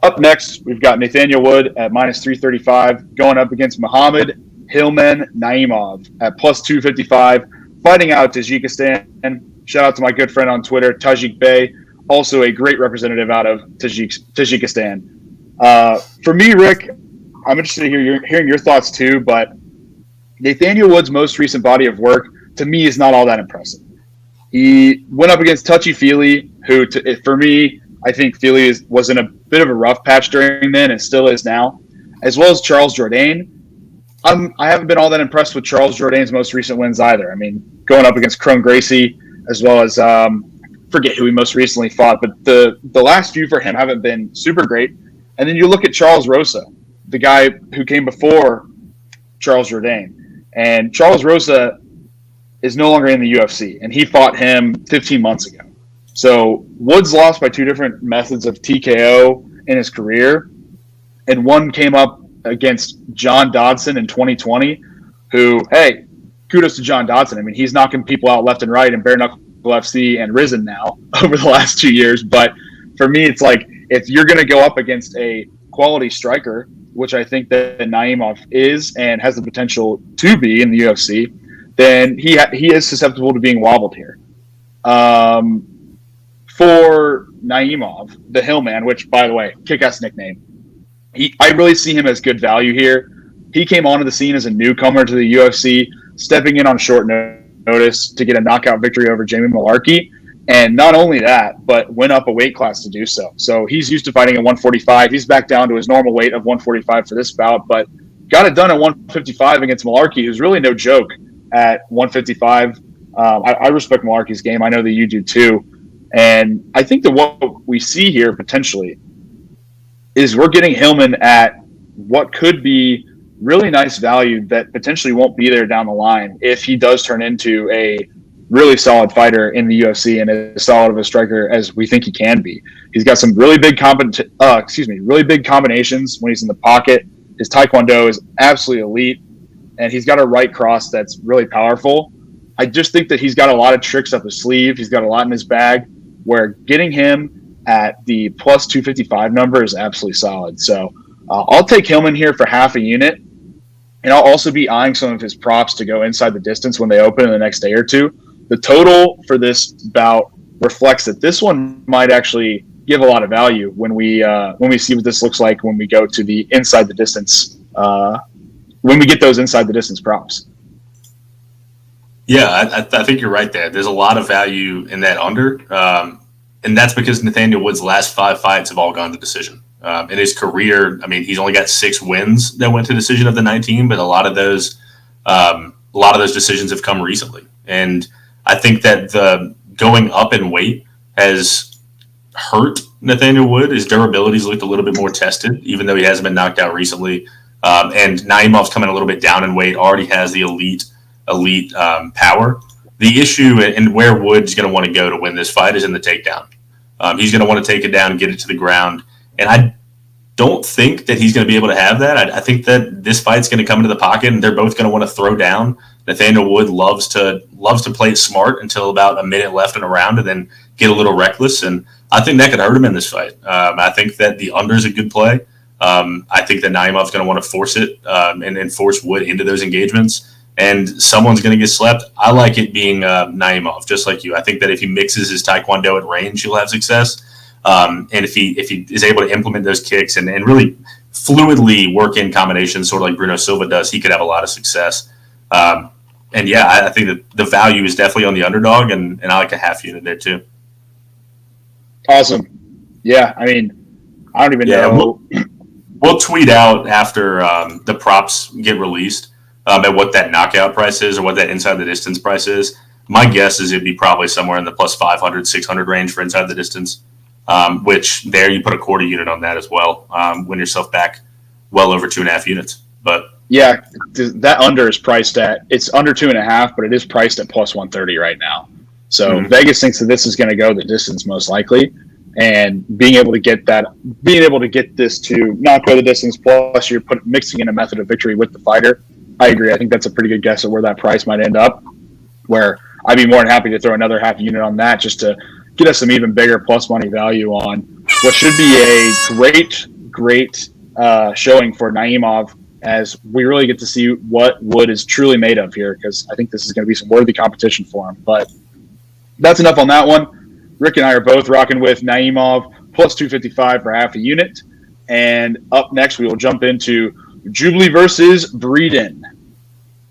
Up next, we've got Nathaniel Wood at minus 335 going up against Muhammad Naimov at plus 255, fighting out Tajikistan. Shout out to my good friend on Twitter, Tajik Bey, also a great representative out of Tajikistan. For me, Rick, I'm interested in hearing your thoughts too, but Nathaniel Wood's most recent body of work, to me, is not all that impressive. He went up against Touchy Fili, who, for me, I think Fili was in a bit of a rough patch during then and still is now, as well as Charles Jourdain. I haven't been all that impressed with Charles Jourdain's most recent wins either. I mean, going up against Cron Gracie, as well as forget who he most recently fought, but the last few for him haven't been super great. And then you look at Charles Rosa, the guy who came before Charles Jourdain, and Charles Rosa is no longer in the UFC, and he fought him 15 months ago. So Woods lost by two different methods of TKO in his career, and one came up against John Dodson in 2020, who, hey, kudos to John Dodson. I mean, he's knocking people out left and right in Bare Knuckle FC and Risen now over the last 2 years. But for me, it's like, if you're going to go up against a quality striker, which I think that Naimov is and has the potential to be in the UFC, then he is susceptible to being wobbled here. For Naimov, the Hillman, which, by the way, kick-ass nickname, I really see him as good value here. He came onto the scene as a newcomer to the UFC, stepping in on short notice to get a knockout victory over Jamie Malarkey. And not only that, but went up a weight class to do so. So he's used to fighting at 145. He's back down to his normal weight of 145 for this bout, but got it done at 155 against Malarkey, who's really no joke at 155. I respect Malarkey's game. I know that you do too. And I think that what we see here potentially is we're getting Hillman at what could be really nice value that potentially won't be there down the line if he does turn into a really solid fighter in the UFC and as solid of a striker as we think he can be. He's got some really big really big combinations when he's in the pocket. His taekwondo is absolutely elite, and he's got a right cross that's really powerful. I just think that he's got a lot of tricks up his sleeve. He's got a lot in his bag, where getting him at the plus 255 number is absolutely solid. So I'll take Hillman here for half a unit, and I'll also be eyeing some of his props to go inside the distance when they open in the next day or two. The total for this bout reflects that this one might actually give a lot of value when we see what this looks like when we go to the inside the distance, when we get those inside the distance props. Yeah, I think you're right there. There's a lot of value in that under, and that's because Nathaniel Wood's last 5 fights have all gone to decision. In his career, I mean, he's only got 6 wins that went to decision of the 19, but a lot of those decisions have come recently. And I think that the going up in weight has hurt Nathaniel Wood. His durability's looked a little bit more tested, even though he hasn't been knocked out recently. And Naimov's coming a little bit down in weight, already has the elite power. The issue and where Wood's going to want to go to win this fight is in the takedown. He's going to want to take it down, get it to the ground. And I don't think that he's going to be able to have that. I think that this fight's going to come into the pocket, and they're both going to want to throw down. Nathaniel Wood loves to play it smart until about a minute left in a round and then get a little reckless. And I think that could hurt him in this fight. I think that the under is a good play. I think that Naimov's going to want to force it and force Wood into those engagements. And someone's going to get slept. I like it being Naimov, just like you. I think that if he mixes his taekwondo at range, he'll have success. And if he is able to implement those kicks and really fluidly work in combinations, sort of like Bruno Silva does, he could have a lot of success. And yeah, I think that the value is definitely on the underdog, and I like a half unit there too. Awesome. Yeah, I mean, I don't even know. We'll tweet out after the props get released at what that knockout price is or what that inside the distance price is. My guess is it'd be probably somewhere in the plus 500, 600 range for inside the distance, which there you put a quarter unit on that as well. Win yourself back well over 2.5 units. But yeah, that under is priced at, it's under 2.5, but it is priced at plus 130 right now. So Vegas thinks that this is going to go the distance most likely. And being able to get this to not go the distance, plus you're mixing in a method of victory with the fighter, I agree. I think that's a pretty good guess at where that price might end up, where I'd be more than happy to throw another half unit on that just to get us some even bigger plus money value on what should be a great showing for Naimov, as we really get to see what Wood is truly made of here, because I think this is going to be some worthy competition for him. But that's enough on that one. Rick and I are both rocking with Naimov plus 255 for half a unit. And up next, we will jump into Jubilee versus Breeden.